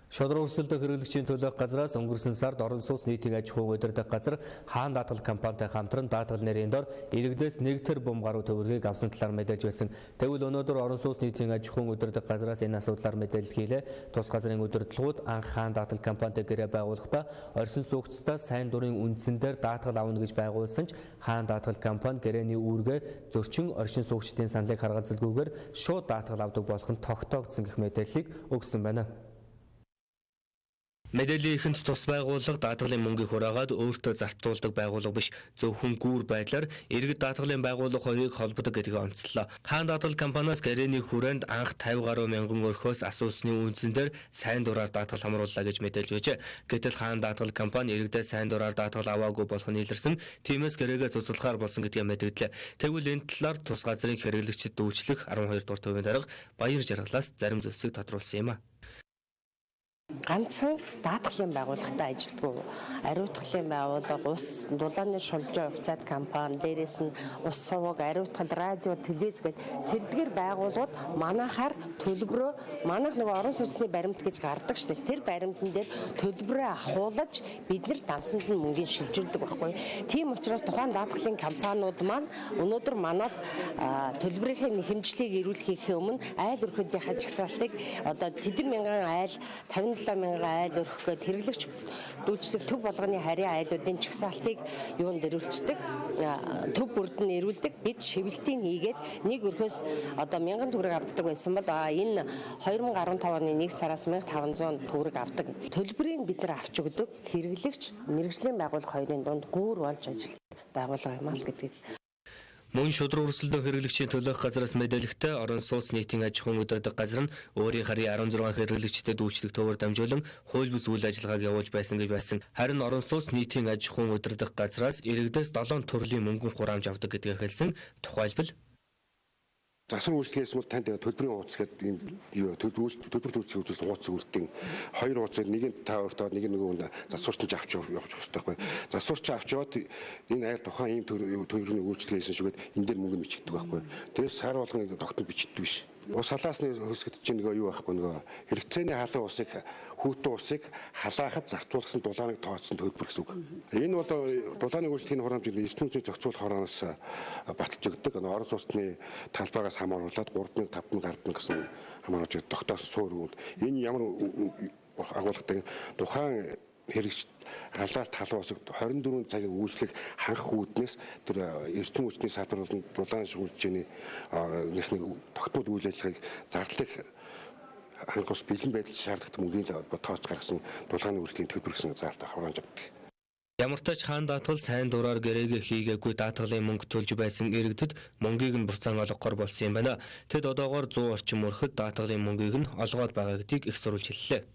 Шодроо өрсөлдөх хэрэглэгчийн төлөөх газраас өнгөрсөн сард орон сууц нийтийн аж ахуйн удирдах газар хаан даатгал компанитай хамтран даатгал нэрийн дор иргэдээс 1 тэр бум гаруй төгрөгийг авсан талаар мэдээлж байсан. Тэгвэл өнөөдөр орон сууц нийтийн аж ахуйн удирдах газраас энэ асуудлаар мэдээлэл хийлээ. Тус газрын удирдлагууд анх хаан даатгал компанитай гэрээ байгуулахдаа оршин суугчдаа сайн дурын үндсэн дээр даатгал авна гэж байгуулсан ч хаан даатгал компани гэрээний үүргээ зөрчин оршин суугчдын саналыг харгалзалгүйгээр шууд даатгал авдаг болох нь тогтоогдсон гэх мэдээллийг өгсөн байна. Мэдээллийн ихэнд тус байгууллага даатгалын мөнгийг хураагаад өөртөө залтуулдаг байгууллага биш, зөвхөн гүүр байдлаар иргэд даатгалын байгууллага хоёрыг холбодог гэдгийг онцлоо. Хаан даатгал компаниас гэрээний хүрээнд анх 50 гаруй мянган өрхөөс асуусны үндсэн дээр сайн дураар даатгал хамрууллаа гэж мэдээлж байжээ. Гэтэл хаан даатгал компани иргэдээ сайн дураар даатгал аваагүй болох нь илэрсэн, тиймээс гэрээгээ цуцлахаар болсон гэдгийг мэдэгдлээ. Тэгвэл энэ талаар тус газрын хэрэглэгчид дүүчлэх 12 дугаар төвийн дарга Баяр Жаргалаас зарим зүйлсийг тодруулсан юм а. Ганцхан даатгалын байгууллагатай ажилтгүй ариутгалын байгууллага, ус дулааны шулжаа хувьцаат компани, дээрээс нь ус суваг, ариутгал, радио, телевиз гэдэг тэрдгээр байгууллагууд манайхаар төлбөрөө манайх нөгөө орон сууцны баримт гэж гардаг шүү дээ. Тэр баримтан дээр төлбөрөө ахуулж бид нар дансанд нь мөнгөний шилжүүлдэг байхгүй. Тийм учраас тухайн даатгалын компаниуд маань өнөөдөр манайд төлбөрийнхээ нэхэмжлийг эрүүлэхээ өмнө айл өрхөдийнхаа жагсаалтыг одоо тэдэн мянган айл 57 мянган айл өрхөхөд хэрэглэгч дүүлждэг төв болгоны харийн айлуудын чагсаалтыг юунд ирүүлцдэг, төв бүрд нь ирүүлдэг. Бид шивэлтийн хийгээд нэг өрхөөс одоо 1000 төгрөг авдаг байсан бол энэ 2015 оны 1 сараас 1500 төгрөг авдаг. Төлбөрийг бид нар авч өгдөг хэрэглэгч мэргэжлийн байгууллага хоёрын дунд гүүр болж ажилладаг байгууллага юм аа л гэдгийг. Мөн шудраг өрсөлдөөн хэрэглэгчийн төлөөх газраас мэдээлэхдээ орон сууц нийтийн аж ахуйн удирдах газар нь өөрийн харийн 16 хэрэглэгчдэд дүүчлэх төвөөр дамжуулан хууль бус үйл ажиллагааг явуулж байсан гэж байсан. Харин орон сууц нийтийн аж ахуйн удирдах газраас иргэдээс 7 төрлийн мөнгөн хураамж авдаг гэдгийг хэлсэн. Тухайлбал засвар үйлчлэгээс бол танд төлбөрийн хуудас гэдэг юм төлбөр төлцгийн үзүүлсэн хуудас үлдэн 2 хуудасыг нэг нь та өөртөө нэг нь засварч авч явах хэрэгтэй байхгүй. Засварч авч яваад энэ айл тухайн ийм төлбөрийн үйлчлэгээс шүгээд энэ дээр мөнгө бичигддэг байхгүй. Тэрээс сар болгоны тогтмол бичигддэг биш. Ус халаасны хөсгөд чинь нөгөө юу байхгүй нөгөө хэрэгцээний халуун усыг хүүтэн усыг халаахад зарцуулсан дулааныг тооцсон төлбөр гэсэн үг. Энэ бол дулааны үйлчлэгийн хураамж ертөнцийн зохицуулах хороноос баталж өгдөг. Орон сууцны талбайгаас хамааруулаад 3,000 5,000 10,000 гэсэн хамааруулж тогтоосон суур үүнд. Энэ ямар агуулгатай тухайн хэрэгч халаалт халуун усыг 24 цагийн үйлчлэг хангах үүднээс тэр эрдэм хүчний салбар болон дулаан шүүгчний нэг тогтмол үйл ажиллагааг зарлах хангах бэлэн байдал шаардлагатай мөнгөний тооц гаргасан дулааны үйлчлэгийн төлбөр гэсэн заалтаа хаврааж авдаг. Ямар ч тач хаан даатгал сайн дураар гэрээгээ хийгээгүй даатгалын мөнгө төлж байсан иргэдэд мөнгийг нь буцаан олгохоор болсон юм байна. Тэд одоогоор 100 орчим өрхөд даатгалын мөнгийг нь олгоод байгаа гэдгийг их сурвалж хэллээ.